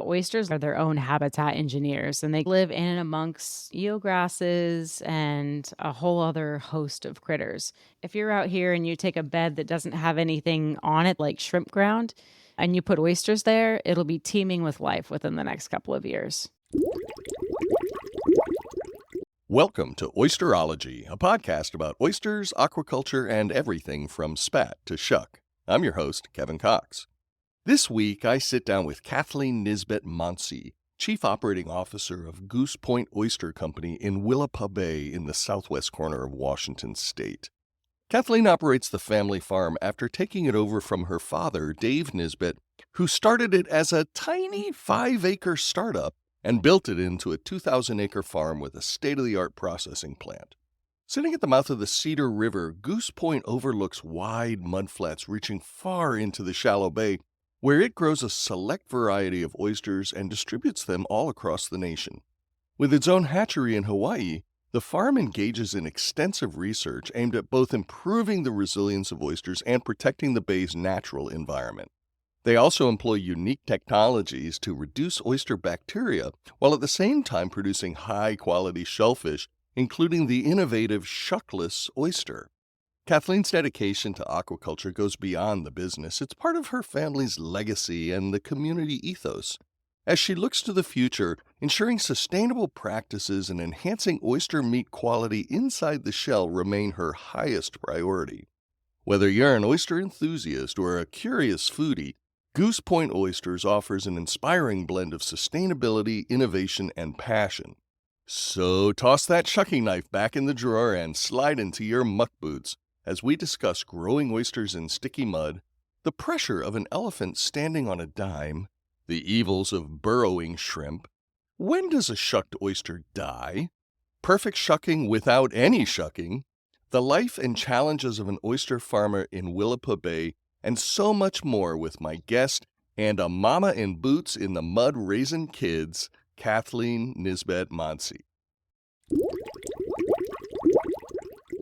Oysters are their own habitat engineers, and they live in and amongst eelgrasses and a whole other host of critters. If you're out here and you take a bed that doesn't have anything on it, like shrimp ground, and you put oysters there, it'll be teeming with life within the next couple of years. Welcome to Oyster-ology, a podcast about oysters, aquaculture, and everything from spat to shuck. I'm your host, Kevin Cox. This week, I sit down with Kathleen Nisbet-Moncy, Chief Operating Officer of Goose Point Oyster Company in Willapa Bay in the southwest corner of Washington State. Kathleen operates the family farm after taking it over from her father, Dave Nisbet, who started it as a tiny 5-acre startup and built it into a 2,000-acre farm with a state-of-the-art processing plant. Sitting at the mouth of the Cedar River, Goose Point overlooks wide mudflats reaching far into the shallow bay, where it grows a select variety of oysters and distributes them all across the nation. With its own hatchery in Hawaii, the farm engages in extensive research aimed at both improving the resilience of oysters and protecting the bay's natural environment. They also employ unique technologies to reduce oyster bacteria, while at the same time producing high-quality shellfish, including the innovative Shuckless oyster. Kathleen's dedication to aquaculture goes beyond the business. It's part of her family's legacy and the community ethos. As she looks to the future, ensuring sustainable practices and enhancing oyster meat quality inside the shell remain her highest priority. Whether you're an oyster enthusiast or a curious foodie, Goose Point Oysters offers an inspiring blend of sustainability, innovation, and passion. So toss that shucking knife back in the drawer and slide into your muck boots as we discuss growing oysters in sticky mud, the pressure of an elephant standing on a dime, the evils of burrowing shrimp, when does a shucked oyster die, perfect shucking without any shucking, the life and challenges of an oyster farmer in Willapa Bay, and so much more with my guest and a mama in boots in the mud raising kids, Kathleen Nisbet-Moncy.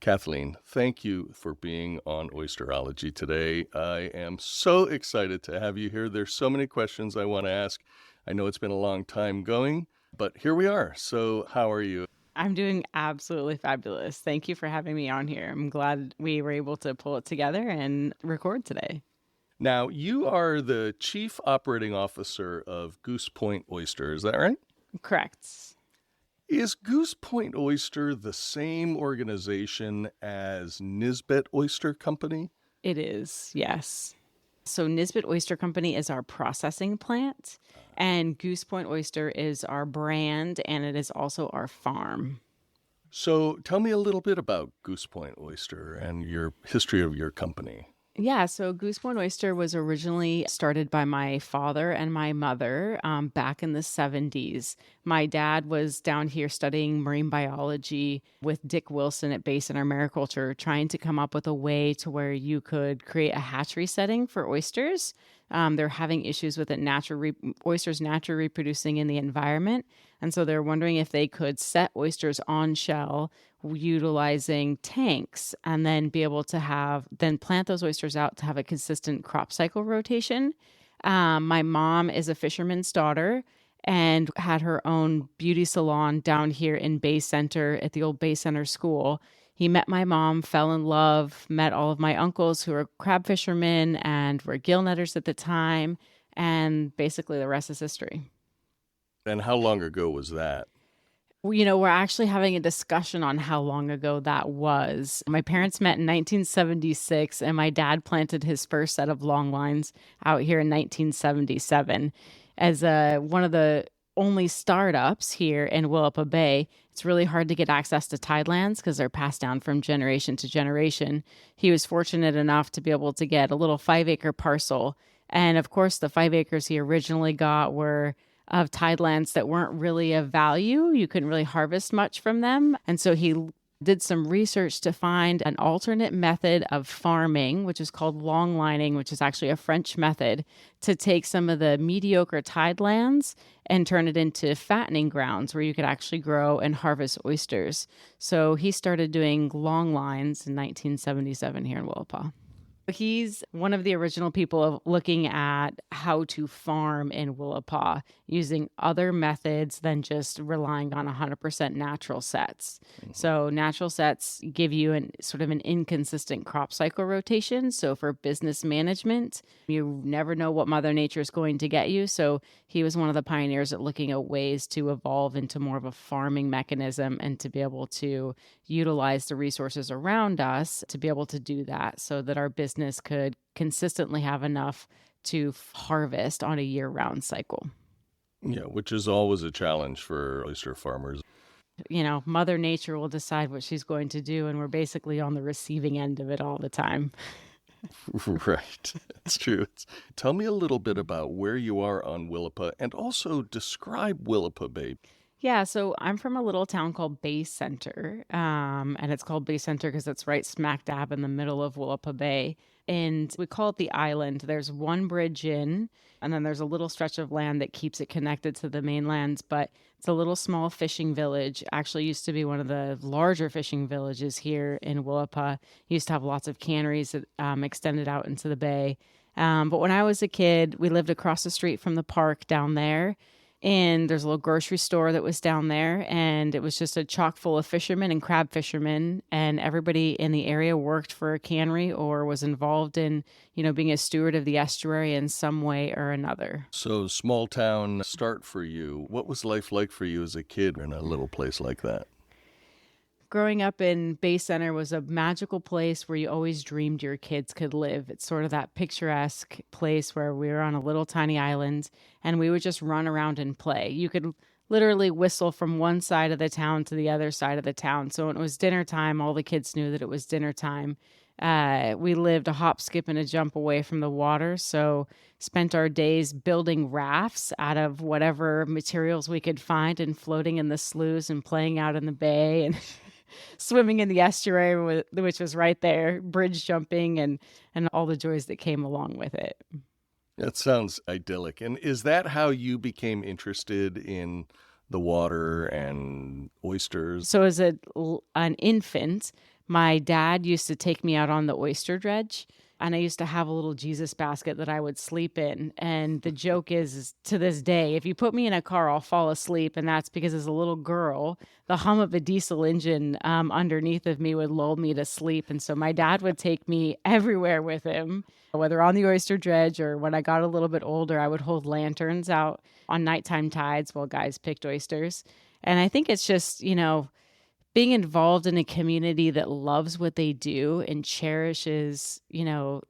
Kathleen, thank you for being on Oyster-ology today. I am so excited to have you here. There's so many questions I want to ask. I know it's been a long time going, but here we are. So how are you? I'm doing absolutely fabulous. Thank you for having me on here. I'm glad we were able to pull it together and record today. Now, you are the Chief Operating Officer of Goose Point Oyster, is that right? Correct. Is Goose Point Oyster the same organization as Nisbet Oyster Company? It is, yes. So Nisbet Oyster Company is our processing plant, and Goose Point Oyster is our brand, and it is also our farm. So tell me a little bit about Goose Point Oyster and your history of your company. Yeah, so Goose Point Oyster was originally started by my father and my mother back in the 70s. My dad was down here studying marine biology with Dick Wilson at Bay Center Mariculture, trying to come up with a way to where you could create a hatchery setting for oysters. They're having issues with oysters naturally reproducing in the environment. And so they're wondering if they could set oysters on shell utilizing tanks and then be able to plant those oysters out to have a consistent crop cycle rotation. My mom is a fisherman's daughter and had her own beauty salon down here in Bay Center at the old Bay Center school. He met my mom, fell in love, met all of my uncles who were crab fishermen and were gill netters at the time. And basically the rest is history. And how long ago was that? We're actually having a discussion on how long ago that was. My parents met in 1976, and my dad planted his first set of long lines out here in 1977. As one of the only startups here in Willapa Bay, it's really hard to get access to tidelands because they're passed down from generation to generation. He was fortunate enough to be able to get a little 5-acre parcel. And of course, the 5 acres he originally got were of tidelands that weren't really of value. You couldn't really harvest much from them. And so he did some research to find an alternate method of farming, which is called long lining, which is actually a French method, to take some of the mediocre tidelands and turn it into fattening grounds where you could actually grow and harvest oysters. So he started doing long lines in 1977 here in Willapa. He's one of the original people of looking at how to farm in Willapa using other methods than just relying on 100% natural sets. Mhm. So natural sets give you an sort of an inconsistent crop cycle rotation. So for business management, you never know what Mother Nature is going to get you. So he was one of the pioneers at looking at ways to evolve into more of a farming mechanism and to be able to utilize the resources around us to be able to do that so that our business could consistently have enough to harvest on a year-round cycle. Yeah, which is always a challenge for oyster farmers. Mother Nature will decide what she's going to do, and we're basically on the receiving end of it all the time. Right. That's true. Tell me a little bit about where you are on Willapa and also describe Willapa Bay. Yeah, so I'm from a little town called Bay Center, and it's called Bay Center because it's right smack dab in the middle of Willapa Bay. And we call it the island. There's one bridge in, and then there's a little stretch of land that keeps it connected to the mainland. But it's a little small fishing village. Actually, used to be one of the larger fishing villages here in Willapa. Used to have lots of canneries that extended out into the bay. But when I was a kid, we lived across the street from the park down there. And there's a little grocery store that was down there, and it was just a chock full of fishermen and crab fishermen, and everybody in the area worked for a cannery or was involved in, being a steward of the estuary in some way or another. So, small town start for you. What was life like for you as a kid in a little place like that? Growing up in Bay Center was a magical place where you always dreamed your kids could live. It's sort of that picturesque place where we were on a little tiny island and we would just run around and play. You could literally whistle from one side of the town to the other side of the town. So when it was dinner time, all the kids knew that it was dinner time. We lived a hop, skip, and a jump away from the water. So spent our days building rafts out of whatever materials we could find and floating in the sloughs and playing out in the bay and swimming in the estuary, which was right there, bridge jumping, and all the joys that came along with it. That sounds idyllic. And is that how you became interested in the water and oysters? So as an infant, my dad used to take me out on the oyster dredge. And I used to have a little Jesus basket that I would sleep in. And the joke is to this day, if you put me in a car, I'll fall asleep. And that's because as a little girl, the hum of a diesel engine underneath of me would lull me to sleep. And so my dad would take me everywhere with him, whether on the oyster dredge or when I got a little bit older, I would hold lanterns out on nighttime tides while guys picked oysters. And I think it's just, being involved in a community that loves what they do and cherishes,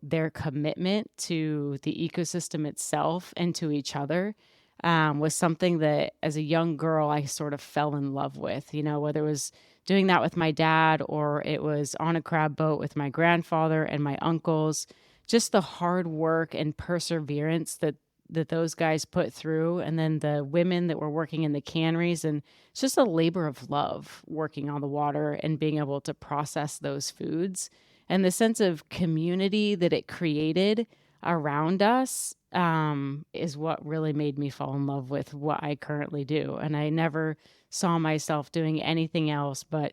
their commitment to the ecosystem itself and to each other, was something that as a young girl, I sort of fell in love with, whether it was doing that with my dad or it was on a crab boat with my grandfather and my uncles, just the hard work and perseverance that those guys put through, and then the women that were working in the canneries, and it's just a labor of love working on the water and being able to process those foods, and the sense of community that it created around us is what really made me fall in love with what I currently do. And I never saw myself doing anything else but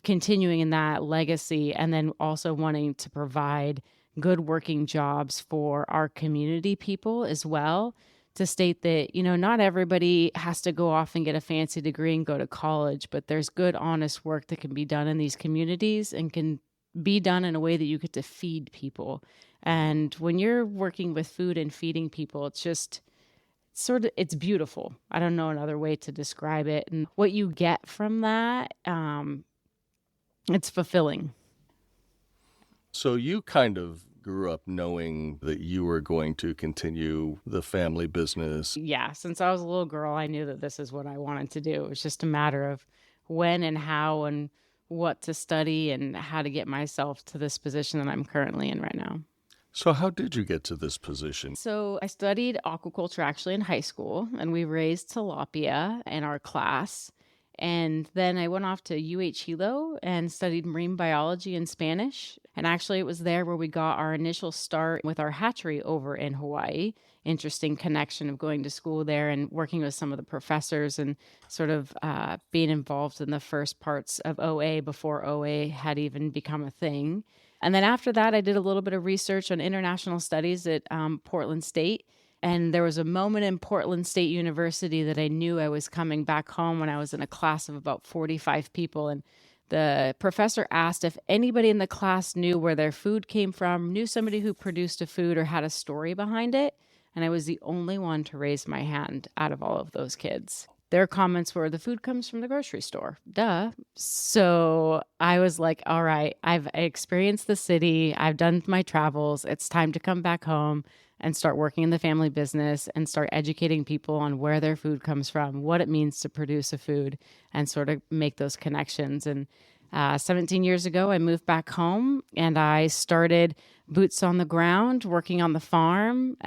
continuing in that legacy, and then also wanting to provide good working jobs for our community people as well, to state that, not everybody has to go off and get a fancy degree and go to college, but there's good, honest work that can be done in these communities and can be done in a way that you get to feed people. And when you're working with food and feeding people, it's just it's beautiful. I don't know another way to describe it. And what you get from that, it's fulfilling. So you kind of grew up knowing that you were going to continue the family business. Yeah, since I was a little girl, I knew that this is what I wanted to do. It was just a matter of when and how and what to study and how to get myself to this position that I'm currently in right now. So how did you get to this position? So I studied aquaculture actually in high school, and we raised tilapia in our class. And then I went off to Hilo and studied marine biology and Spanish. And actually, it was there where we got our initial start with our hatchery over in Hawaii. Interesting connection of going to school there and working with some of the professors and sort of being involved in the first parts of OA before OA had even become a thing. And then after that, I did a little bit of research on international studies at Portland State. And there was a moment in Portland State University that I knew I was coming back home when I was in a class of about 45 people. And the professor asked if anybody in the class knew where their food came from, knew somebody who produced a food or had a story behind it. And I was the only one to raise my hand out of all of those kids. Their comments were, the food comes from the grocery store. Duh. So I was like, all right, I've experienced the city. I've done my travels. It's time to come back home and start working in the family business and start educating people on where their food comes from, what it means to produce a food, and sort of make those connections. And 17 years ago, I moved back home and I started boots on the ground, working on the farm,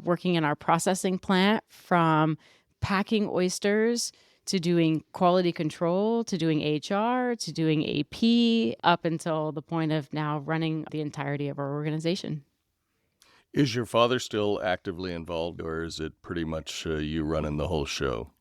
working in our processing plant, from packing oysters to doing quality control, to doing HR, to doing AP, up until the point of now running the entirety of our organization. Is your father still actively involved, or is it pretty much you running the whole show?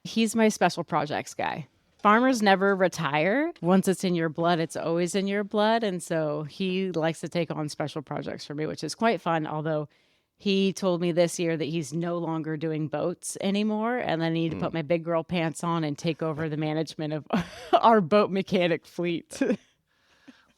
He's my special projects guy. Farmers never retire. Once it's in your blood, it's always in your blood. And so he likes to take on special projects for me, which is quite fun. Although he told me this year that he's no longer doing boats anymore. And then I need to put my big girl pants on and take over the management of our boat mechanic fleet.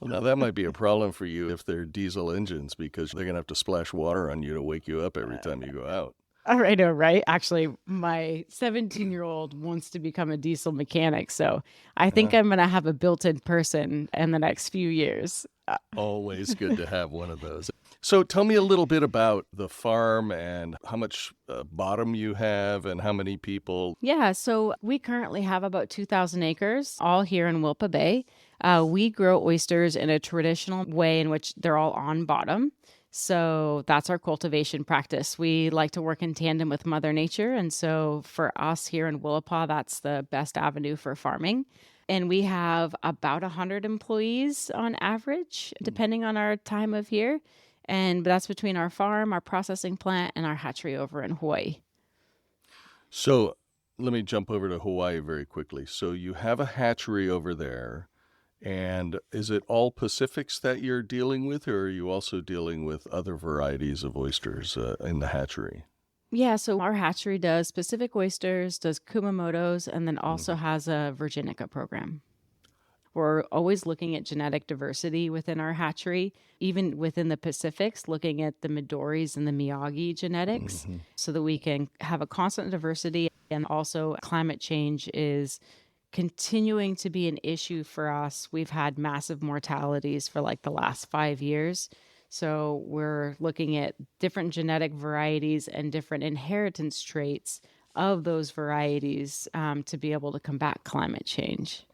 Well, now that might be a problem for you if they're diesel engines, because they're going to have to splash water on you to wake you up every time you go out. I know, right? Actually, my 17-year-old wants to become a diesel mechanic. So I think I'm going to have a built-in person in the next few years. Always good to have one of those. So tell me a little bit about the farm and how much bottom you have and how many people. Yeah, so we currently have about 2,000 acres, all here in Willapa Bay. We grow oysters in a traditional way in which they're all on bottom. So that's our cultivation practice. We like to work in tandem with Mother Nature. And so for us here in Willapa, that's the best avenue for farming. And we have about 100 employees on average, depending on our time of year. And that's between our farm, our processing plant, and our hatchery over in Hawaii. So let me jump over to Hawaii very quickly. So you have a hatchery over there. And is it all Pacifics that you're dealing with, or are you also dealing with other varieties of oysters in the hatchery? Yeah, so our hatchery does Pacific oysters, does Kumamotos, and then also has a Virginica program. We're always looking at genetic diversity within our hatchery, even within the Pacifics, looking at the Midoris and the Miyagi genetics so that we can have a constant diversity. And also climate change is continuing to be an issue for us. We've had massive mortalities for like the last 5 years. So we're looking at different genetic varieties and different inheritance traits of those varieties to be able to combat climate change.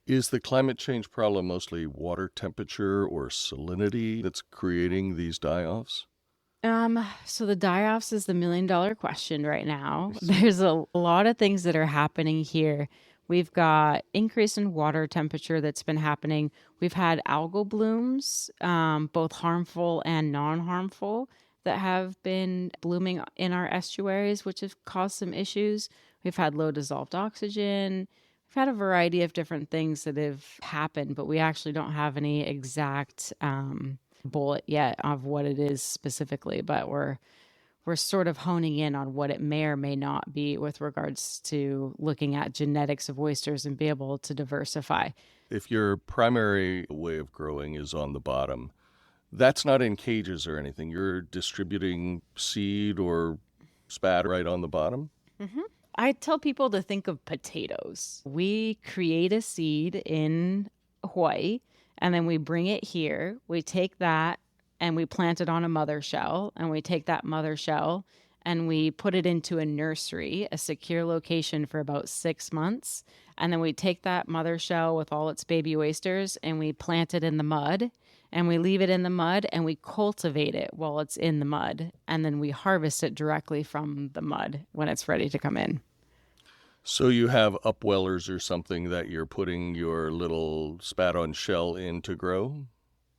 Is the climate change problem mostly water temperature or salinity that's creating these die-offs? So the die-offs is the $1 million question right now. There's a lot of things that are happening here. We've got increase in water temperature that's been happening. We've had algal blooms, both harmful and non-harmful, that have been blooming in our estuaries, which have caused some issues. We've had low dissolved oxygen. We've had a variety of different things that have happened, but we actually don't have any exact bullet yet of what it is specifically, but we're sort of honing in on what it may or may not be with regards to looking at genetics of oysters and be able to diversify. If your primary way of growing is on the bottom, that's not in cages or anything. You're distributing seed or spat right on the bottom? I tell people to think of potatoes. We create a seed in Hawaii, and then we bring it here. We take that and we plant it on a mother shell, and we take that mother shell and we put it into a nursery, a secure location, for about 6 months. And then we take that mother shell with all its baby oysters and we plant it in the mud, and we leave it in the mud and we cultivate it while it's in the mud. And then we harvest it directly from the mud when it's ready to come in. So you have upwellers or something that you're putting your little spat on shell in to grow?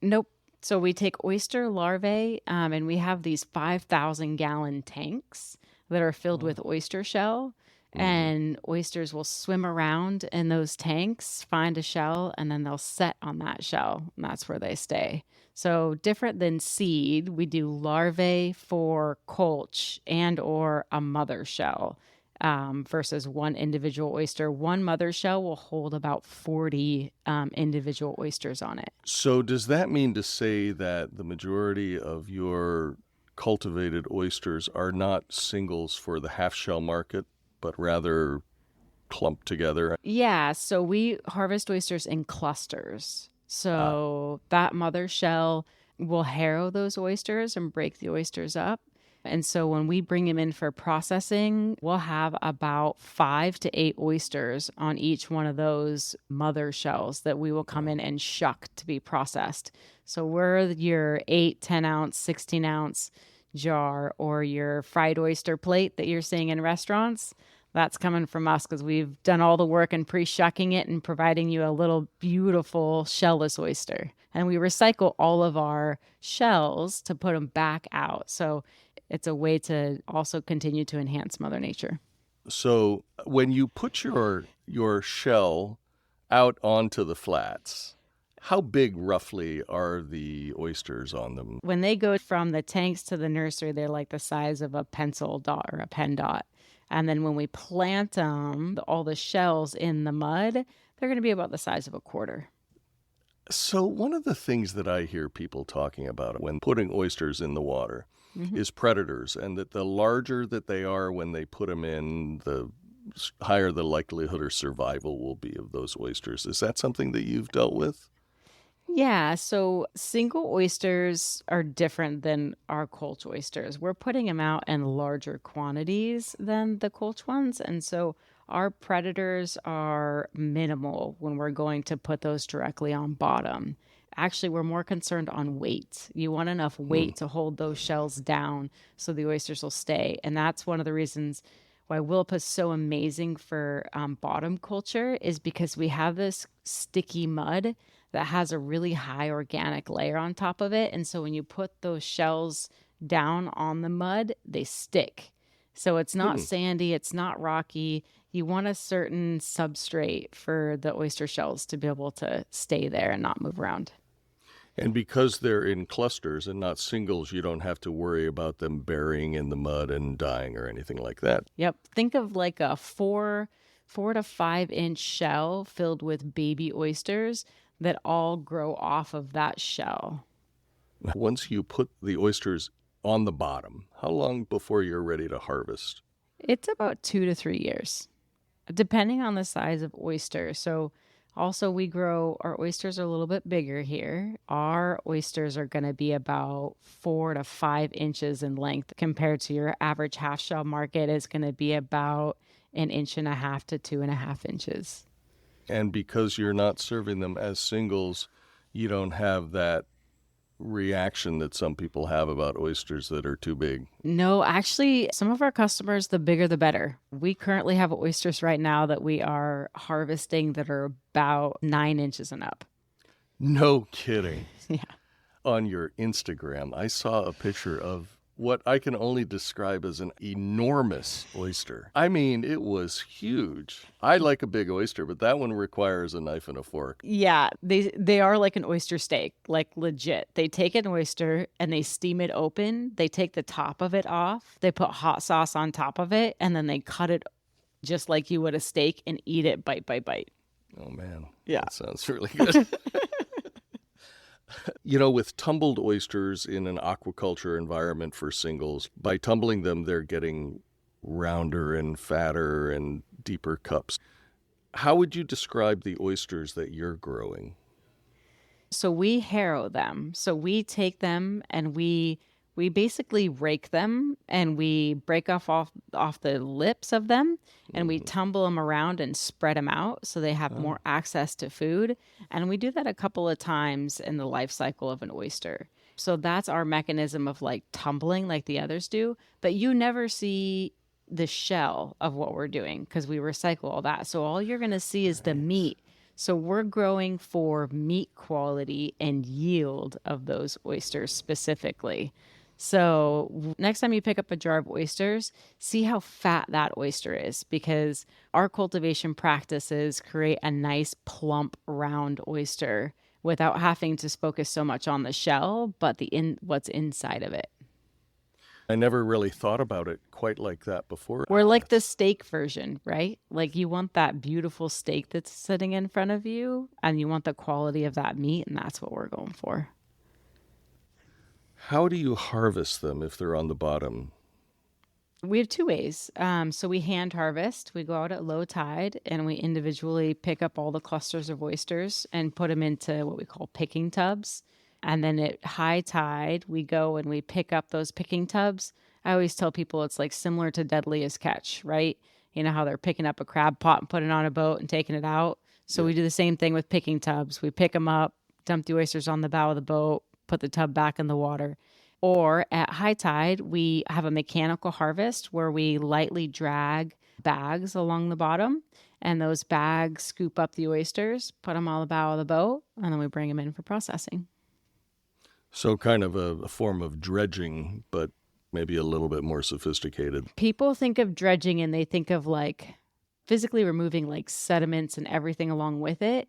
Nope. So we take oyster larvae and we have these 5,000 gallon tanks that are filled with oyster shell. And oysters will swim around in those tanks, find a shell, and then they'll set on that shell. And that's where they stay. So different than seed, we do larvae for colch and or a mother shell versus one individual oyster. One mother shell will hold about 40 individual oysters on it. So does that mean to say that the majority of your cultivated oysters are not singles for the half-shell market, but rather clumped together? Yeah, so we harvest oysters in clusters. So that mother shell will harrow those oysters and break the oysters up. And so when we bring them in for processing, we'll have about 5 to 8 oysters on each one of those mother shells that we will come in and shuck to be processed. So we're your 8, 10 ounce, 16 ounce jar or your fried oyster plate that you're seeing in restaurants. That's coming from us because we've done all the work in pre-shucking it and providing you a little beautiful shellless oyster. And we recycle all of our shells to put them back out. So it's a way to also continue to enhance Mother Nature. So when you put your shell out onto the flats, how big roughly are the oysters on them? When they go from the tanks to the nursery, they're like the size of a pencil dot or a pen dot. And then when we plant them, all the shells in the mud, they're going to be about the size of a quarter. So one of the things that I hear people talking about when putting oysters in the water is predators, and that the larger that they are when they put them in, the higher the likelihood or survival will be of those oysters. Is that something that you've dealt with? Yeah, so single oysters are different than our colch oysters. We're putting them out in larger quantities than the colch ones. And so our predators are minimal when we're going to put those directly on bottom. Actually, we're more concerned on weight. You want enough weight to hold those shells down so the oysters will stay. And that's one of the reasons why Willapa is so amazing for bottom culture is because we have this sticky mud that has a really high organic layer on top of it. And so when you put those shells down on the mud, they stick. So it's not sandy, it's not rocky. You want a certain substrate for the oyster shells to be able to stay there and not move around. And because they're in clusters and not singles, you don't have to worry about them burying in the mud and dying or anything like that. Yep. Think of like a 4 to 5 inch shell filled with baby oysters that all grow off of that shell. Once you put the oysters on the bottom, how long before you're ready to harvest? It's about 2 to 3 years, depending on the size of oyster. So also we grow, our oysters are a little bit bigger here. Our oysters are going to be about 4 to 5 inches in length compared to your average half shell market is going to be about 1.5 to 2.5 inches. And because you're not serving them as singles, you don't have that reaction that some people have about oysters that are too big. No, actually, some of our customers, the bigger the better. We currently have oysters right now that we are harvesting that are about 9 inches and up. No kidding. Yeah. On your Instagram, I saw a picture of what I can only describe as an enormous oyster. I mean, it was huge. I like a big oyster, but that one requires a knife and a fork. Yeah, they are like an oyster steak, like legit. They take an oyster and they steam it open. They take the top of it off. They put hot sauce on top of it, and then they cut it just like you would a steak and eat it bite by bite. Oh, man. Yeah. That sounds really good. You know, with tumbled oysters in an aquaculture environment for singles, by tumbling them, they're getting rounder and fatter and deeper cups. How would you describe the oysters that you're growing? So we harrow them. So we take them and we basically rake them and we break off the lips of them and we tumble them around and spread them out so they have more access to food. And we do that a couple of times in the life cycle of an oyster. So that's our mechanism of like tumbling like the others do. But you never see the shell of what we're doing because we recycle all that. So all you're going to see is the meat. So we're growing for meat quality and yield of those oysters specifically. So next time you pick up a jar of oysters, see how fat that oyster is, because our cultivation practices create a nice plump round oyster without having to focus so much on the shell, but what's inside of it. I never really thought about it quite like that before. We're like the steak version, right? Like you want that beautiful steak that's sitting in front of you, and you want the quality of that meat, and that's what we're going for. How do you harvest them if they're on the bottom? We have two ways. So we hand harvest. We go out at low tide and we individually pick up all the clusters of oysters and put them into what we call picking tubs. And then at high tide, we go and we pick up those picking tubs. I always tell people it's like similar to deadliest catch, right? You know how they're picking up a crab pot and putting it on a boat and taking it out. So we do the same thing with picking tubs. We pick them up, dump the oysters on the bow of the boat, put the tub back in the water. Or at high tide, we have a mechanical harvest where we lightly drag bags along the bottom, and those bags scoop up the oysters, put them on the bow of the boat, and then we bring them in for processing. So kind of a form of dredging, but maybe a little bit more sophisticated. People think of dredging and they think of like physically removing like sediments and everything along with it.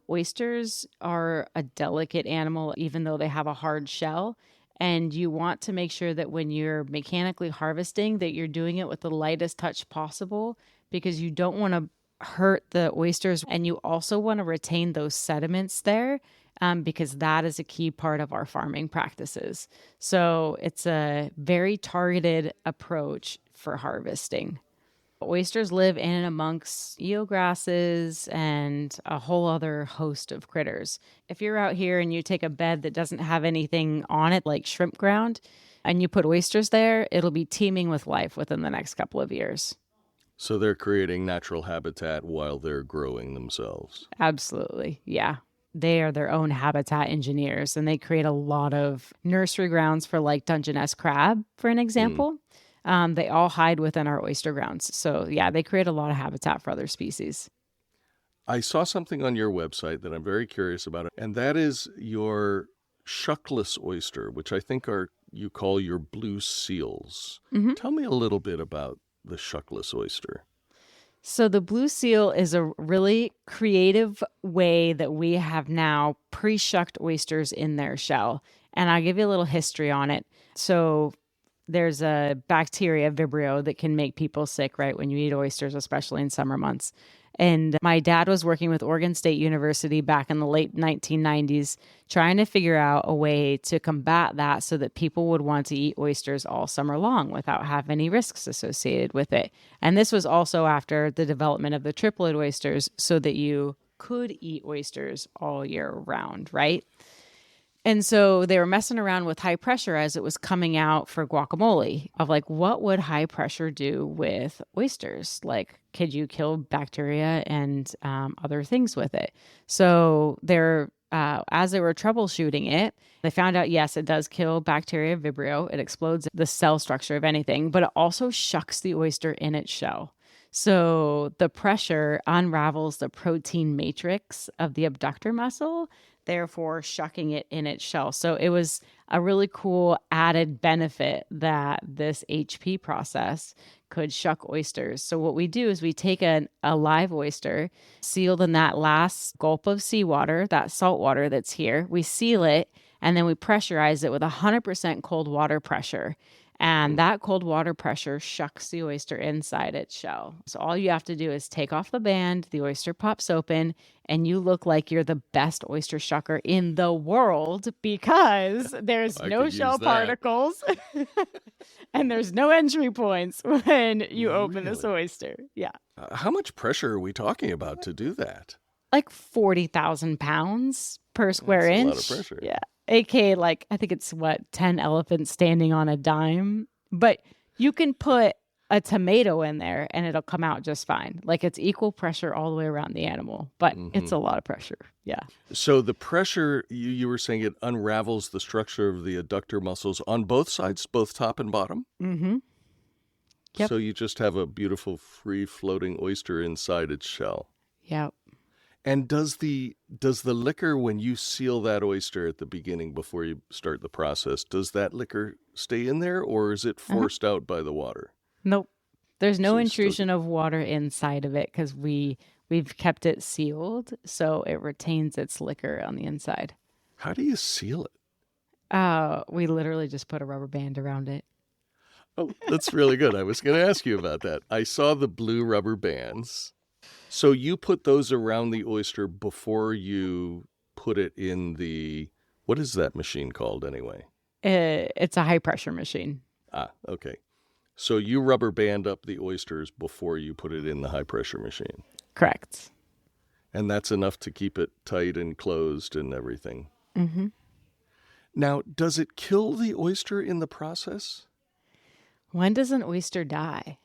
Oysters are a delicate animal, even though they have a hard shell. And you want to make sure that when you're mechanically harvesting that you're doing it with the lightest touch possible, because you don't want to hurt the oysters. And you also want to retain those sediments there, because that is a key part of our farming practices. So it's a very targeted approach for harvesting. Oysters live in and amongst eelgrasses and a whole other host of critters. If you're out here and you take a bed that doesn't have anything on it, like shrimp ground, and you put oysters there, it'll be teeming with life within the next couple of years. So they're creating natural habitat while they're growing themselves. Absolutely. Yeah. They are their own habitat engineers, and they create a lot of nursery grounds for like Dungeness crab, for an example. They all hide within our oyster grounds. So yeah, they create a lot of habitat for other species. I saw something on your website that I'm very curious about, and that is your Shuckless oyster, which I think you call your blue seals. Mm-hmm. Tell me a little bit about the Shuckless oyster. So the blue seal is a really creative way that we have now pre-shucked oysters in their shell. And I'll give you a little history on it. So there's a bacteria, Vibrio, that can make people sick, right, when you eat oysters, especially in summer months. And my dad was working with Oregon State University back in the late 1990s, trying to figure out a way to combat that so that people would want to eat oysters all summer long without having any risks associated with it. And this was also after the development of the triploid oysters, so that you could eat oysters all year round, right? And so they were messing around with high pressure as it was coming out for guacamole, of like, what would high pressure do with oysters? Like, could you kill bacteria and other things with it? So as they were troubleshooting it, they found out, yes, it does kill bacteria, Vibrio. It explodes the cell structure of anything, but it also shucks the oyster in its shell. So the pressure unravels the protein matrix of the abductor muscle, therefore shucking it in its shell. So it was a really cool added benefit that this HP process could shuck oysters. So what we do is we take a live oyster, sealed in that last gulp of seawater, that salt water that's here. We seal it, and then we pressurize it with 100% cold water pressure. And that cold water pressure shucks the oyster inside its shell. So all you have to do is take off the band, the oyster pops open, and you look like you're the best oyster shucker in the world, because there's no shell particles and there's no entry points when you open this oyster. Yeah. How much pressure are we talking about to do that? Like 40,000 pounds per square inch. That's a lot of pressure. Yeah. AKA, like, I think it's 10 elephants standing on a dime. But you can put a tomato in there and it'll come out just fine. Like, it's equal pressure all the way around the animal, but it's a lot of pressure. Yeah. So the pressure, you were saying it unravels the structure of the adductor muscles on both sides, both top and bottom? Mm-hmm. Yep. So you just have a beautiful free-floating oyster inside its shell. Yep. And does the liquor, when you seal that oyster at the beginning before you start the process, does that liquor stay in there, or is it Uh-huh. forced out by the water? Nope. There's no So you still intrusion get, of water inside of it because we've kept it sealed, so it retains its liquor on the inside. how do you seal it? We literally just put a rubber band around it. Oh, that's really good. I was going to ask you about that. I saw the blue rubber bands. So you put those around the oyster before you put it in the, what is that machine called anyway? It's a high pressure machine. Ah, okay. So you rubber band up the oysters before you put it in the high pressure machine. Correct. And that's enough to keep it tight and closed and everything. Mm-hmm. Now, does it kill the oyster in the process? When does an oyster die?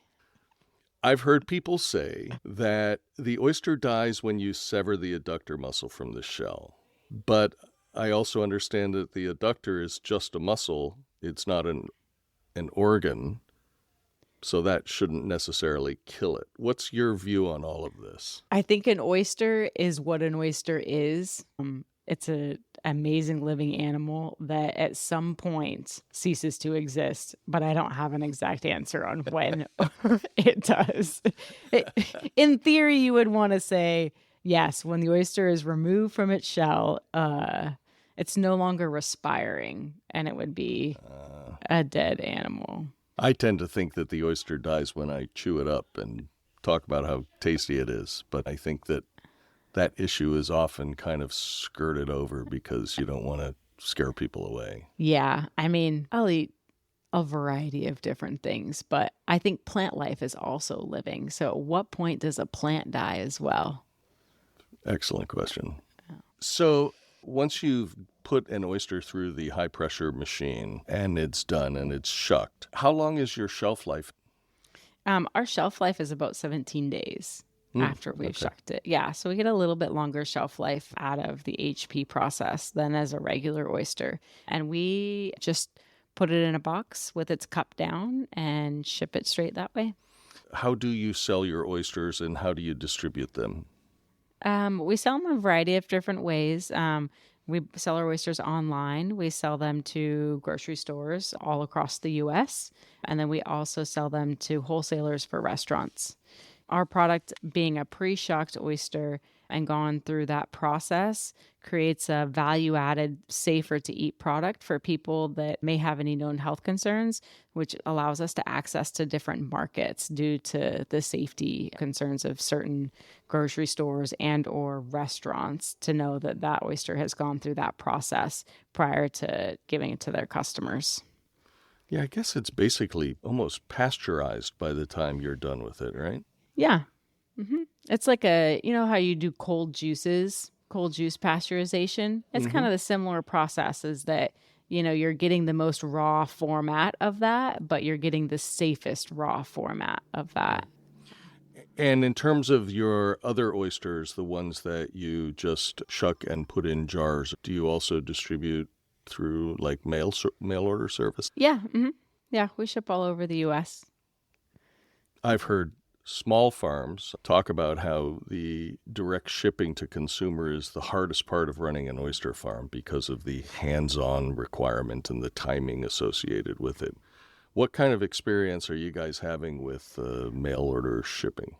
I've heard people say that the oyster dies when you sever the adductor muscle from the shell. But I also understand that the adductor is just a muscle. It's not an organ. So that shouldn't necessarily kill it. What's your view on all of this? I think an oyster is what an oyster is. It's an amazing living animal that at some point ceases to exist, but I don't have an exact answer on when it does. In theory, you would want to say, yes, when the oyster is removed from its shell, it's no longer respiring, and it would be a dead animal. I tend to think that the oyster dies when I chew it up and talk about how tasty it is, but I think that issue is often kind of skirted over because you don't want to scare people away. Yeah, I mean, I'll eat a variety of different things, but I think plant life is also living. So at what point does a plant die as well? Excellent question. So once you've put an oyster through the high pressure machine and it's done and it's shucked, how long is your shelf life? Our shelf life is about 17 days after we've shucked it. Yeah, so we get a little bit longer shelf life out of the HP process than as a regular oyster. And we just put it in a box with its cup down and ship it straight that way. How do you sell your oysters and how do you distribute them? We sell them a variety of different ways. We sell our oysters online. We sell them to grocery stores all across the U.S. And then we also sell them to wholesalers for restaurants. Our product, being a pre-shucked oyster and gone through that process, creates a value-added, safer-to-eat product for people that may have any known health concerns, which allows us to access to different markets due to the safety concerns of certain grocery stores and or restaurants to know that that oyster has gone through that process prior to giving it to their customers. Yeah, I guess it's basically almost pasteurized by the time you're done with it, right? Yeah. Mm-hmm. It's like how you do cold juice pasteurization. It's kind of the similar process is that, you're getting the most raw format of that, but you're getting the safest raw format of that. And in terms of your other oysters, the ones that you just shuck and put in jars, do you also distribute through like mail order service? Yeah. Mm-hmm. Yeah. We ship all over the U.S. I've heard small farms talk about how the direct shipping to consumer is the hardest part of running an oyster farm because of the hands-on requirement and the timing associated with it. What kind of experience are you guys having with mail order shipping?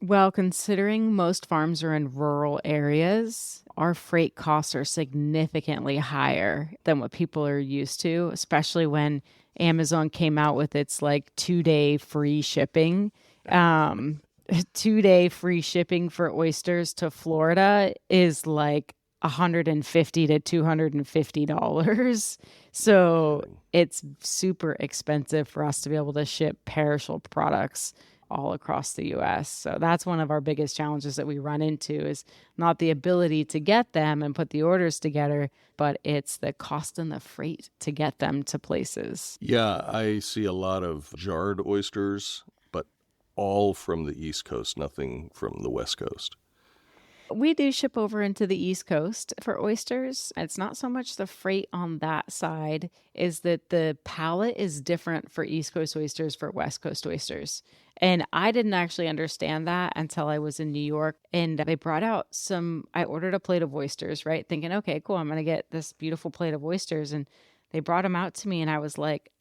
Well, considering most farms are in rural areas, our freight costs are significantly higher than what people are used to, especially when Amazon came out with its 2-day free shipping. 2-day free shipping for oysters to Florida is like $150 to $250. So it's super expensive for us to be able to ship perishable products all across the U.S. So that's one of our biggest challenges that we run into is not the ability to get them and put the orders together, but it's the cost and the freight to get them to places. Yeah, I see a lot of jarred oysters, but all from the East Coast, nothing from the West Coast. We do ship over into the East Coast for oysters. It's not so much the freight on that side, is that the palate is different for East Coast oysters for West Coast oysters. And I didn't actually understand that until I was in New York. And they brought out I ordered a plate of oysters, right? Thinking, okay, cool, I'm going to get this beautiful plate of oysters. And they brought them out to me, and I was like,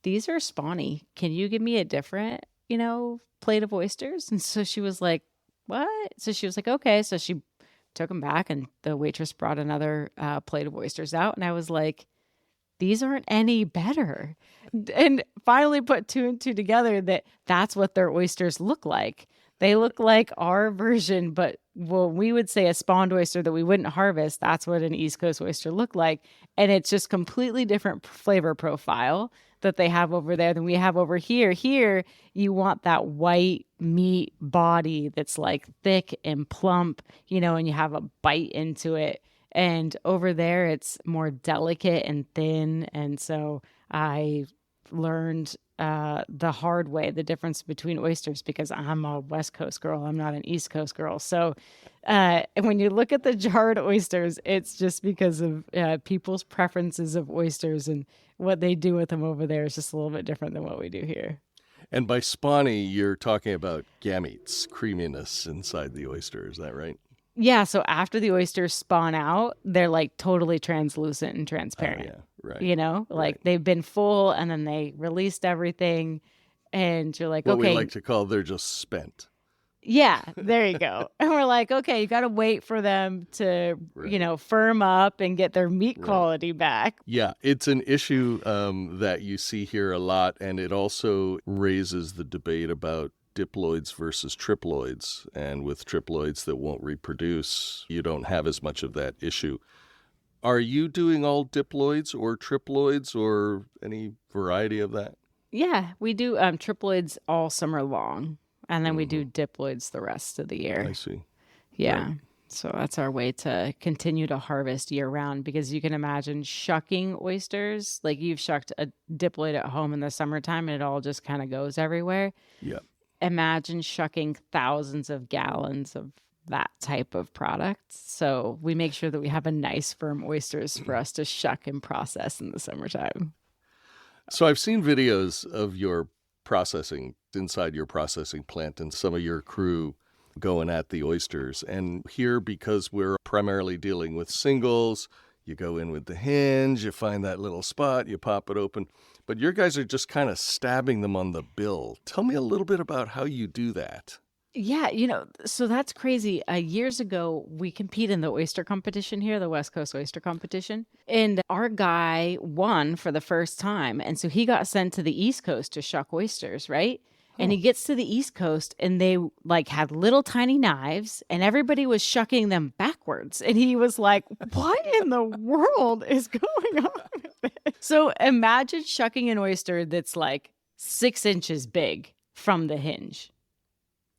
these are spawny. Can you give me a different, plate of oysters? And so she was like, what? So she was like, okay. So she took them back, and the waitress brought another plate of oysters out. And I was like, these aren't any better. And finally put two and two together that's what their oysters look like. They look like our version, but we would say a spawned oyster that we wouldn't harvest. That's what an East Coast oyster looked like. And it's just completely different flavor profile that they have over there than we have over here. Here, you want that white meat body that's like thick and plump, and you have a bite into it. And over there, it's more delicate and thin. And so I learned the hard way, the difference between oysters, because I'm a West Coast girl. I'm not an East Coast girl. So when you look at the jarred oysters, it's just because of people's preferences of oysters, and what they do with them over there is just a little bit different than what we do here. And by spawny, you're talking about gametes, creaminess inside the oyster. Is that right? Yeah, so after the oysters spawn out, they're like totally translucent and transparent. Oh, yeah, right. Right. They've been full, and then they released everything, and you're like, what okay. we like to call they're just spent. Yeah, there you go. And we're like, okay, you got to wait for them to, firm up and get their meat quality back. Yeah, it's an issue that you see here a lot, and it also raises the debate about Diploids versus Triploids. And with Triploids that won't reproduce, you don't have as much of that issue. Are you doing all Diploids or Triploids or any variety of that? Yeah, we do Triploids all summer long, and then we do Diploids the rest of the year. I see. Yeah. Right. So that's our way to continue to harvest year round, because you can imagine shucking oysters. Like, you've shucked a Diploid at home in the summertime and it all just kind of goes everywhere. Yeah. Imagine shucking thousands of gallons of that type of product. So we make sure that we have a nice firm oysters for us to shuck and process in the summertime. So I've seen videos of your processing inside your processing plant and some of your crew going at the oysters. And here, because we're primarily dealing with singles, you go in with the hinge, you find that little spot, you pop it open. But your guys are just kind of stabbing them on the bill. Tell me a little bit about how you do that. Yeah, so that's crazy. Years ago, we compete in the oyster competition here, the West Coast Oyster Competition. And our guy won for the first time. And so he got sent to the East Coast to shuck oysters, right? And he gets to the East Coast, and they had little tiny knives, and everybody was shucking them backwards. And he was like, what in the world is going on with this? So imagine shucking an oyster that's 6 inches big from the hinge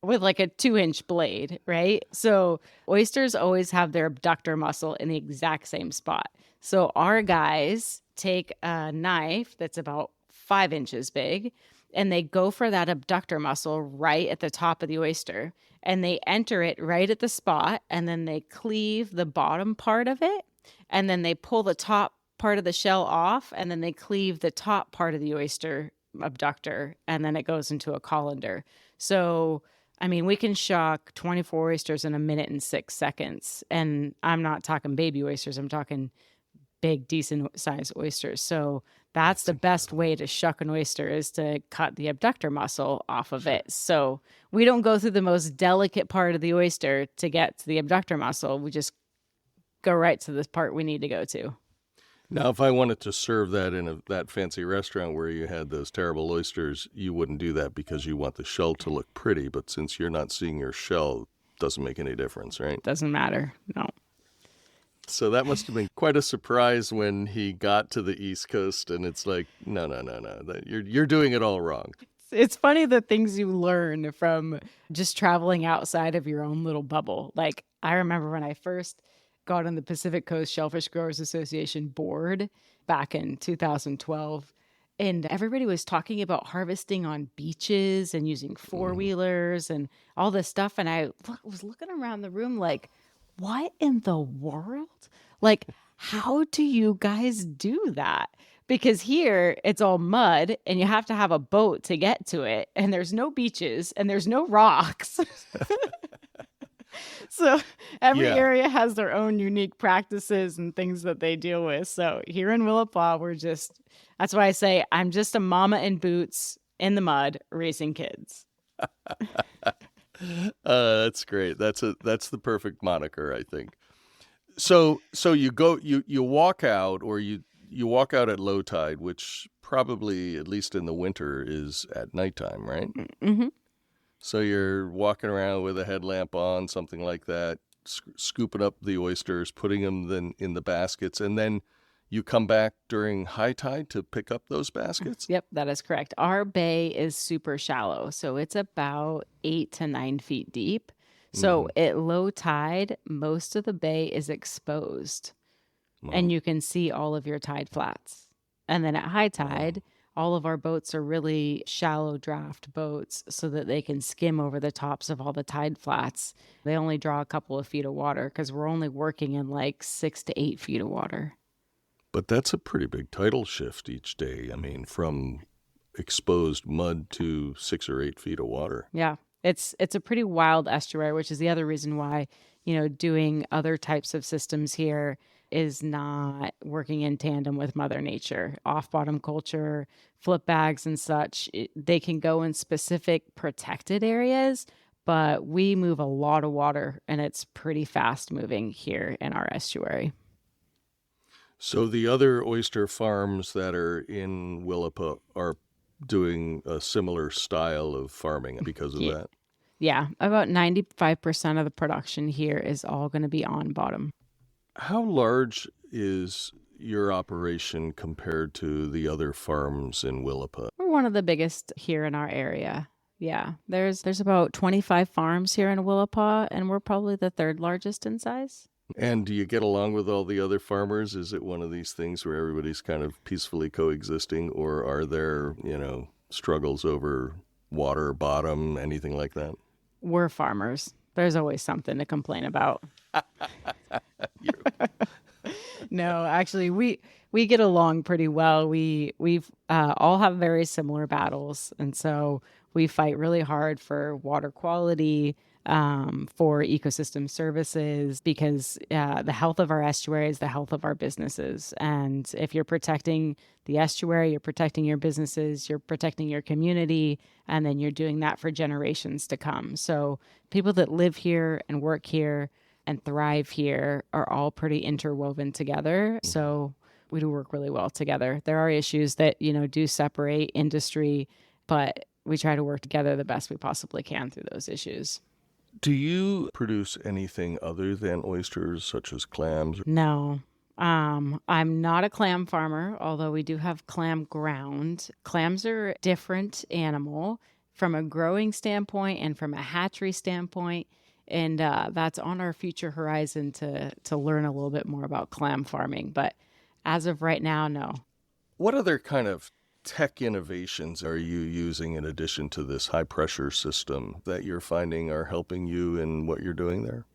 with a 2-inch blade, right? So oysters always have their abductor muscle in the exact same spot. So our guys take a knife that's about 5 inches big, and they go for that abductor muscle right at the top of the oyster, and they enter it right at the spot, and then they cleave the bottom part of it, and then they pull the top part of the shell off, and then they cleave the top part of the oyster abductor, and then it goes into a colander. So, we can shuck 24 oysters in 1 minute and 6 seconds, and I'm not talking baby oysters. I'm talking big, decent sized oysters. So that's the best way to shuck an oyster, is to cut the abductor muscle off of it. So we don't go through the most delicate part of the oyster to get to the abductor muscle. We just go right to the part we need to go to. Now, if I wanted to serve that in that fancy restaurant where you had those terrible oysters, you wouldn't do that because you want the shell to look pretty. But since you're not seeing your shell, it doesn't make any difference, right? Doesn't matter. No. So that must have been quite a surprise when he got to the East Coast, and it's like, no. You're doing it all wrong. It's funny the things you learn from just traveling outside of your own little bubble. I remember when I first got on the Pacific Coast Shellfish Growers Association board back in 2012, And everybody was talking about harvesting on beaches and using four-wheelers and all this stuff. And I was looking around the room like, what in the world? Like, how do you guys do that? Because here it's all mud and you have to have a boat to get to it. And there's no beaches and there's no rocks. So every Yeah. area has their own unique practices and things that they deal with. So here in Willapa, that's why I say I'm just a mama in boots in the mud raising kids. That's great. That's the perfect moniker, I think. So you walk out, or you walk out at low tide, which probably, at least in the winter, is at nighttime, right? Mm-hmm. So you're walking around with a headlamp on, something like that, scooping up the oysters, putting them then in the baskets, and then you come back during high tide to pick up those baskets? Yep, that is correct. Our bay is super shallow, so it's about 8 to 9 feet deep. So at low tide, most of the bay is exposed, and you can see all of your tide flats. And then at high tide, all of our boats are really shallow draft boats so that they can skim over the tops of all the tide flats. They only draw a couple of feet of water because we're only working in like 6 to 8 feet of water. But that's a pretty big tidal shift each day. I mean, from exposed mud to 6 or 8 feet of water. Yeah. It's a pretty wild estuary, which is the other reason why, doing other types of systems here is not working in tandem with Mother Nature. Off-bottom culture, flip bags and such, they can go in specific protected areas, but we move a lot of water and it's pretty fast moving here in our estuary. So the other oyster farms that are in Willapa are doing a similar style of farming because of that? Yeah, about 95% of the production here is all going to be on bottom. How large is your operation compared to the other farms in Willapa? We're one of the biggest here in our area. Yeah, there's about 25 farms here in Willapa, and we're probably the third largest in size. And do you get along with all the other farmers? Is it one of these things where everybody's kind of peacefully coexisting, or are there, struggles over water, bottom, anything like that? We're farmers. There's always something to complain about. No, actually, we get along pretty well. We've all have very similar battles, and so we fight really hard for water quality, for ecosystem services, because the health of our estuary is the health of our businesses. And if you're protecting the estuary, you're protecting your businesses, you're protecting your community, and then you're doing that for generations to come. So people that live here and work here and thrive here are all pretty interwoven together. So we do work really well together. There are issues that, do separate industry, but we try to work together the best we possibly can through those issues. Do you produce anything other than oysters, such as clams? No. I'm not a clam farmer, although we do have clam ground. Clams are a different animal from a growing standpoint and from a hatchery standpoint. And that's on our future horizon to learn a little bit more about clam farming. But as of right now, no. What other kind of tech innovations are you using in addition to this high pressure system that you're finding are helping you in what you're doing there?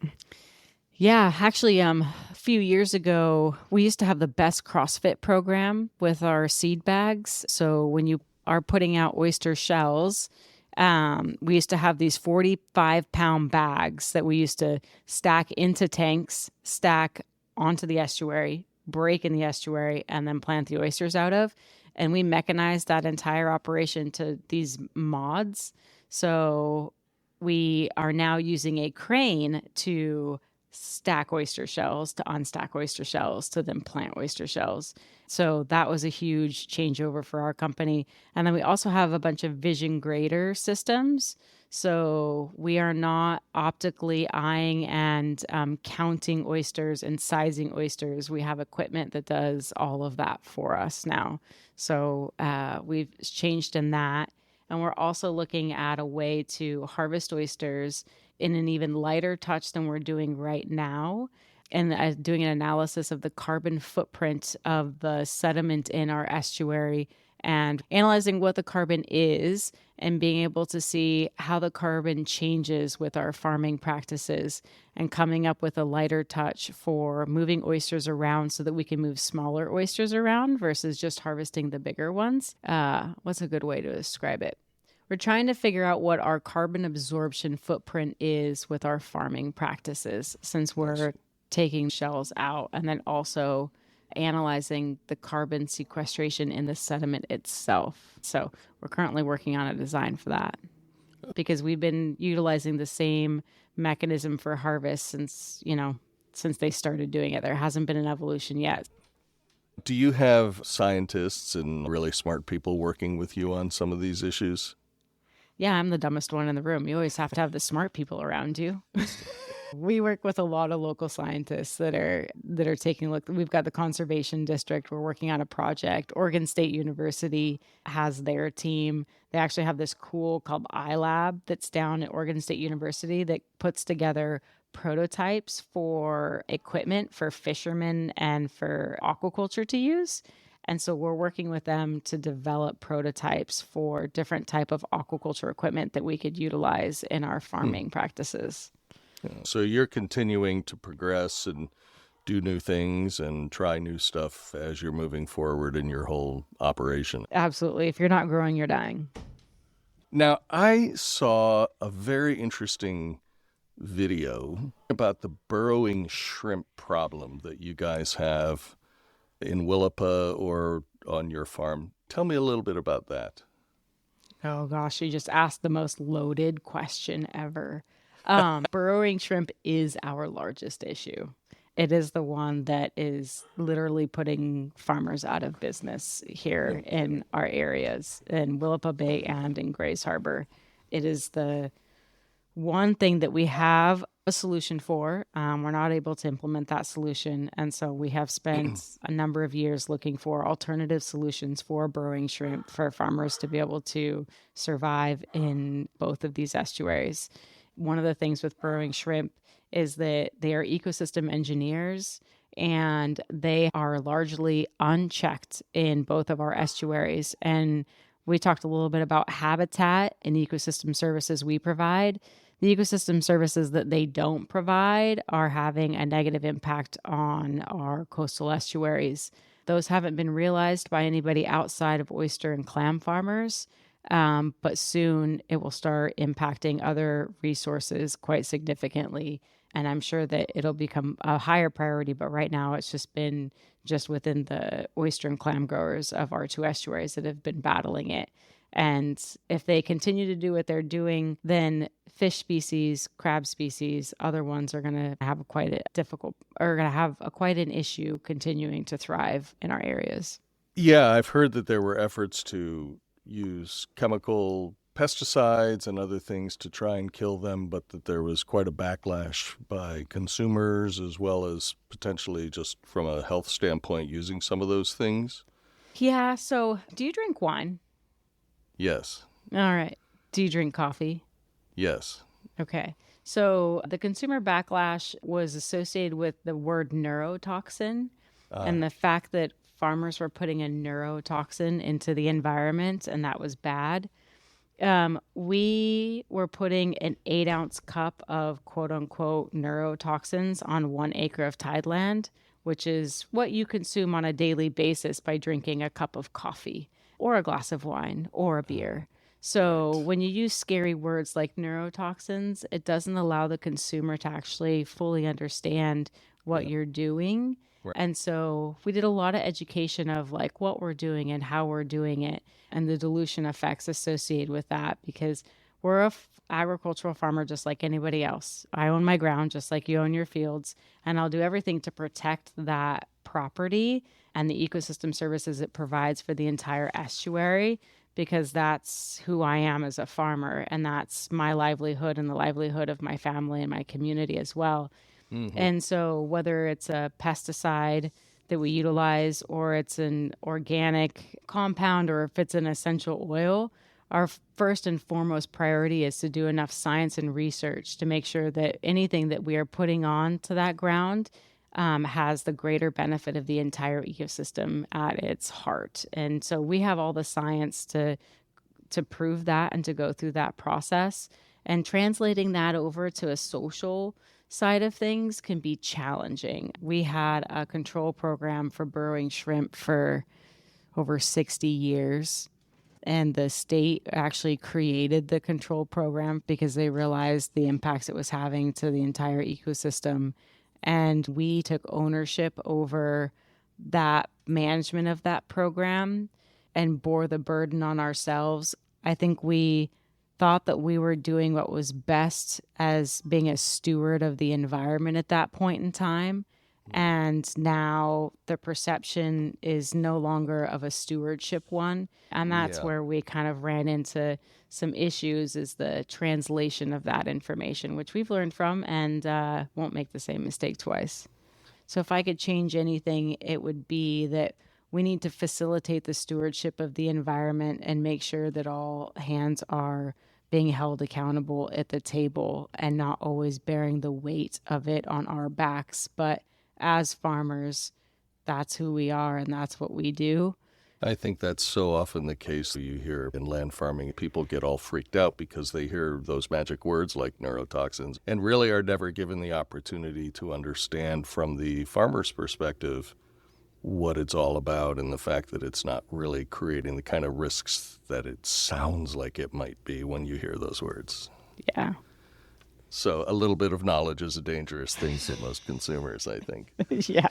Yeah, actually, a few years ago, we used to have the best CrossFit program with our seed bags. So when you are putting out oyster shells, we used to have these 45-pound bags that we used to stack into tanks, stack onto the estuary, break in the estuary, and then plant the oysters out of. And we mechanized that entire operation to these mods. So we are now using a crane to stack oyster shells, to unstack oyster shells, to then plant oyster shells. So that was a huge changeover for our company. And then we also have a bunch of vision grader systems. So we are not optically eyeing and counting oysters and sizing oysters. We have equipment that does all of that for us now. So we've changed in that. And we're also looking at a way to harvest oysters in an even lighter touch than we're doing right now, and doing an analysis of the carbon footprint of the sediment in our estuary and analyzing what the carbon is and being able to see how the carbon changes with our farming practices and coming up with a lighter touch for moving oysters around so that we can move smaller oysters around versus just harvesting the bigger ones. What's a good way to describe it? We're trying to figure out what our carbon absorption footprint is with our farming practices, since we're taking shells out, and then also analyzing the carbon sequestration in the sediment itself. So we're currently working on a design for that because we've been utilizing the same mechanism for harvest since they started doing it. There hasn't been an evolution yet. Do you have scientists and really smart people working with you on some of these issues? Yeah, I'm the dumbest one in the room. You always have to have the smart people around you. We work with a lot of local scientists that are taking a look. We've got the conservation district. We're working on a project. Oregon State University has their team. They actually have this cool called iLab that's down at Oregon State University that puts together prototypes for equipment for fishermen and for aquaculture to use. And so we're working with them to develop prototypes for different type of aquaculture equipment that we could utilize in our farming practices. So you're continuing to progress and do new things and try new stuff as you're moving forward in your whole operation. Absolutely. If you're not growing, you're dying. Now, I saw a very interesting video about the burrowing shrimp problem that you guys have in Willapa or on your farm. Tell me a little bit about that. Oh gosh, you just asked the most loaded question ever. Burrowing shrimp is our largest issue. It is the one that is literally putting farmers out of business here in our areas, in Willapa Bay and in Grays Harbor. It is the one thing that we have a solution for. We're not able to implement that solution. And so we have spent a number of years looking for alternative solutions for burrowing shrimp for farmers to be able to survive in both of these estuaries. One of the things with burrowing shrimp is that they are ecosystem engineers and they are largely unchecked in both of our estuaries. And we talked a little bit about habitat and ecosystem services we provide. The ecosystem services that they don't provide are having a negative impact on our coastal estuaries. Those haven't been realized by anybody outside of oyster and clam farmers. But soon it will start impacting other resources quite significantly. And I'm sure that it'll become a higher priority. But right now it's just been just within the oyster and clam growers of our two estuaries that have been battling it. And if they continue to do what they're doing, then fish species, crab species, other ones are going to have quite an issue continuing to thrive in our areas. Yeah, I've heard that there were efforts to use chemical pesticides and other things to try and kill them, but that there was quite a backlash by consumers as well as potentially just from a health standpoint using some of those things. Yeah, so do you drink wine? Yes. All right. Do you drink coffee? Yes. Okay. So the consumer backlash was associated with the word neurotoxin and the fact that farmers were putting a neurotoxin into the environment, and that was bad. We were putting an 8-ounce cup of quote unquote neurotoxins on 1 acre of tideland, which is what you consume on a daily basis by drinking a cup of coffee or a glass of wine or a beer. So when you use scary words like neurotoxins, it doesn't allow the consumer to actually fully understand what you're doing. Right. And so we did a lot of education of like what we're doing and how we're doing it and the dilution effects associated with that, because we're a agricultural farmer just like anybody else. I own my ground just like you own your fields, and I'll do everything to protect that property and the ecosystem services it provides for the entire estuary, because that's who I am as a farmer, and that's my livelihood and the livelihood of my family and my community as well. Mm-hmm. And so whether it's a pesticide that we utilize or it's an organic compound or if it's an essential oil, our first and foremost priority is to do enough science and research to make sure that anything that we are putting on to that ground has the greater benefit of the entire ecosystem at its heart. And so we have all the science to prove that and to go through that process. And translating that over to a social side of things can be challenging. We had a control program for burrowing shrimp for over 60 years. And the state actually created the control program because they realized the impacts it was having to the entire ecosystem. And we took ownership over that management of that program and bore the burden on ourselves. I think we thought that we were doing what was best as being a steward of the environment at that point in time. And now the perception is no longer of a stewardship one. And that's where we kind of ran into some issues, is the translation of that information, which we've learned from and won't make the same mistake twice. So if I could change anything, it would be that we need to facilitate the stewardship of the environment and make sure that all hands are being held accountable at the table and not always bearing the weight of it on our backs. But as farmers, that's who we are and that's what we do. I think that's so often the case. You hear in land farming, people get all freaked out because they hear those magic words like neurotoxins and really are never given the opportunity to understand from the farmer's perspective what it's all about and the fact that it's not really creating the kind of risks that it sounds like it might be when you hear those words. Yeah. So a little bit of knowledge is a dangerous thing for most consumers, I think. Yeah.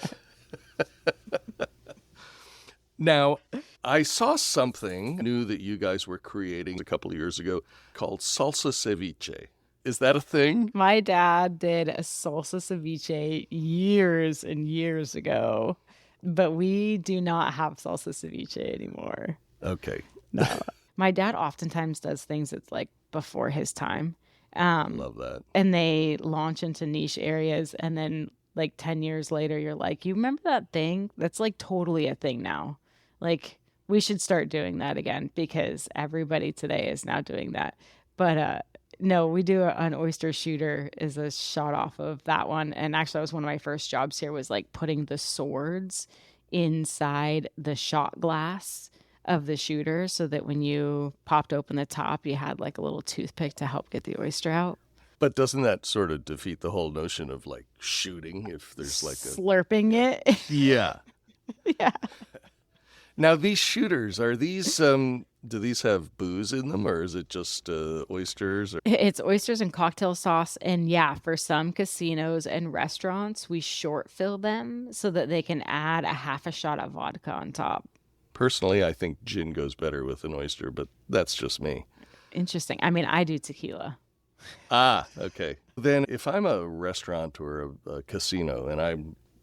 Now, I saw something new that you guys were creating a couple of years ago called salsa ceviche. Is that a thing? My dad did a salsa ceviche years and years ago, but we do not have salsa ceviche anymore. Okay. No. My dad oftentimes does things that's like before his time. Love that. And they launch into niche areas. And then like 10 years later, you're like, you remember that thing? That's like totally a thing now. Like we should start doing that again because everybody today is now doing that. But no, we do an oyster shooter is a shot off of that one. And actually, that was one of my first jobs here was like putting the swords inside the shot glass of the shooter so that when you popped open the top, you had like a little toothpick to help get the oyster out. But doesn't that sort of defeat the whole notion of like shooting if there's like a... Slurping it? Yeah. Yeah. Now, these shooters, are these, do these have booze in them or is it just oysters? It's oysters and cocktail sauce. And yeah, for some casinos and restaurants, we short fill them so that they can add a half a shot of vodka on top. Personally, I think gin goes better with an oyster, but that's just me. Interesting. I mean, I do tequila. Ah, okay. Then if I'm a restaurant or a casino and I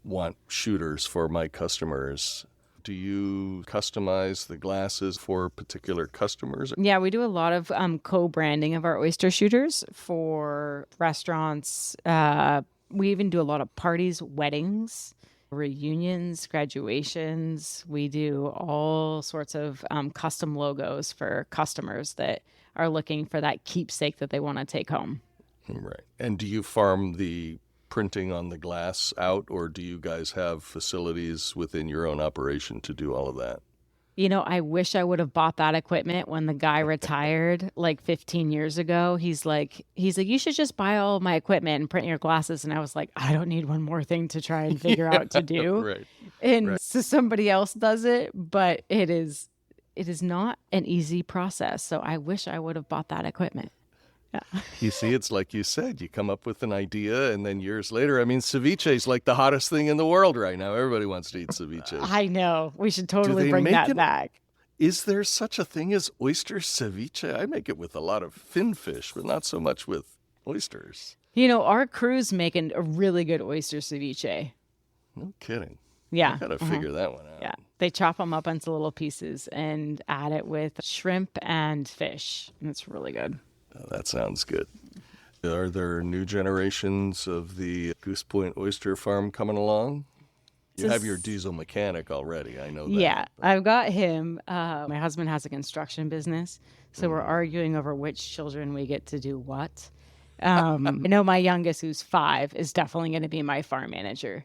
want shooters for my customers, do you customize the glasses for particular customers? Yeah, we do a lot of co-branding of our oyster shooters for restaurants. We even do a lot of parties, weddings, reunions, graduations. We do all sorts of custom logos for customers that are looking for that keepsake that they want to take home. Right. And do you farm the printing on the glass out, or do you guys have facilities within your own operation to do all of that? You know, I wish I would have bought that equipment when the guy retired like 15 years ago. He's like, you should just buy all of my equipment and print your glasses. And I was like, I don't need one more thing to try and figure out to do. Right. And so somebody else does it, but it is not an easy process. So I wish I would have bought that equipment. Yeah. You see, it's like you said, you come up with an idea and then years later, I mean, ceviche is like the hottest thing in the world right now. Everybody wants to eat ceviche. I know. We should totally bring that back. Is there such a thing as oyster ceviche? I make it with a lot of fin fish, but not so much with oysters. You know, our crew's making a really good oyster ceviche. No kidding. Yeah. I got to figure that one out. Yeah. They chop them up into little pieces and add it with shrimp and fish. And it's really good. Oh, that sounds good. Are there new generations of the Goose Point Oyster Farm coming along? You have your diesel mechanic already, I know that. Yeah, I've got him. My husband has a construction business, so we're arguing over which children we get to do what. I know my youngest, who's 5, is definitely going to be my farm manager.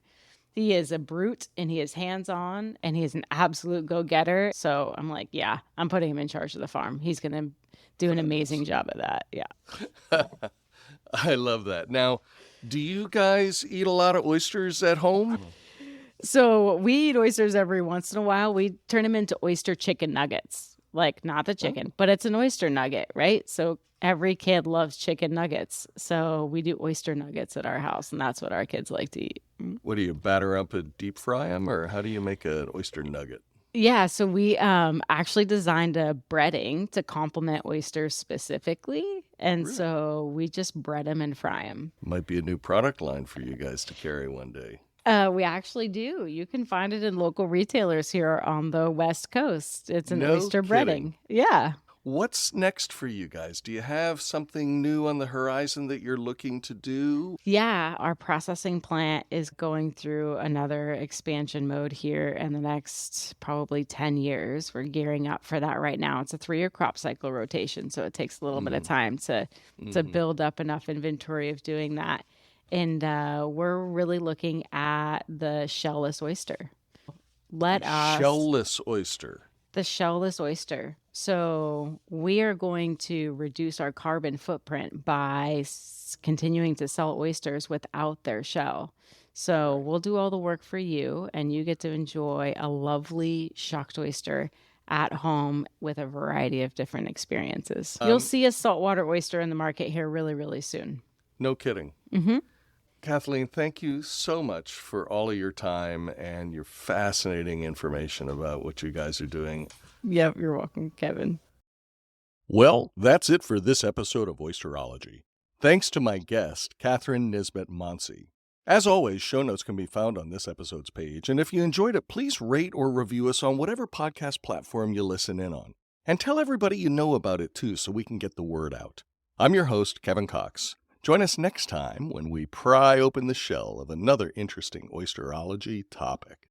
He is a brute and he is hands-on and he is an absolute go-getter. So I'm like, yeah, I'm putting him in charge of the farm. He's going to do an amazing job at that. Yeah. I love that. Now, do you guys eat a lot of oysters at home? So we eat oysters every once in a while. We turn them into oyster chicken nuggets. Like, not the chicken, but it's an oyster nugget, right? So every kid loves chicken nuggets. So we do oyster nuggets at our house, and that's what our kids like to eat. What do you batter up and deep fry them, or how do you make an oyster nugget? Yeah, so we actually designed a breading to complement oysters specifically. And Really? so we just bread them and fry them. Might be a new product line for you guys to carry one day. We actually do. You can find it in local retailers here on the West Coast. It's an No oyster kidding. breading. Yeah. What's next for you guys? Do you have something new on the horizon that you're looking to do? Yeah, our processing plant is going through another expansion mode here in the next probably 10 years. We're gearing up for that right now. It's a 3-year crop cycle rotation, so it takes a little bit of time to build up enough inventory of doing that. And we're really looking at the shellless oyster. Shellless oyster. The shellless oyster. So we are going to reduce our carbon footprint by continuing to sell oysters without their shell. So we'll do all the work for you, and you get to enjoy a lovely shucked oyster at home with a variety of different experiences. You'll see a saltwater oyster in the market here really, really soon. No kidding. Mm-hmm. Kathleen, thank you so much for all of your time and your fascinating information about what you guys are doing. Yep, you're welcome, Kevin. Well, that's it for this episode of Oyster-ology. Thanks to my guest, Kathleen Nisbet-Moncy. As always, show notes can be found on this episode's page, and if you enjoyed it, please rate or review us on whatever podcast platform you listen in on. And tell everybody you know about it too, so we can get the word out. I'm your host, Kevin Cox. Join us next time when we pry open the shell of another interesting oysterology topic.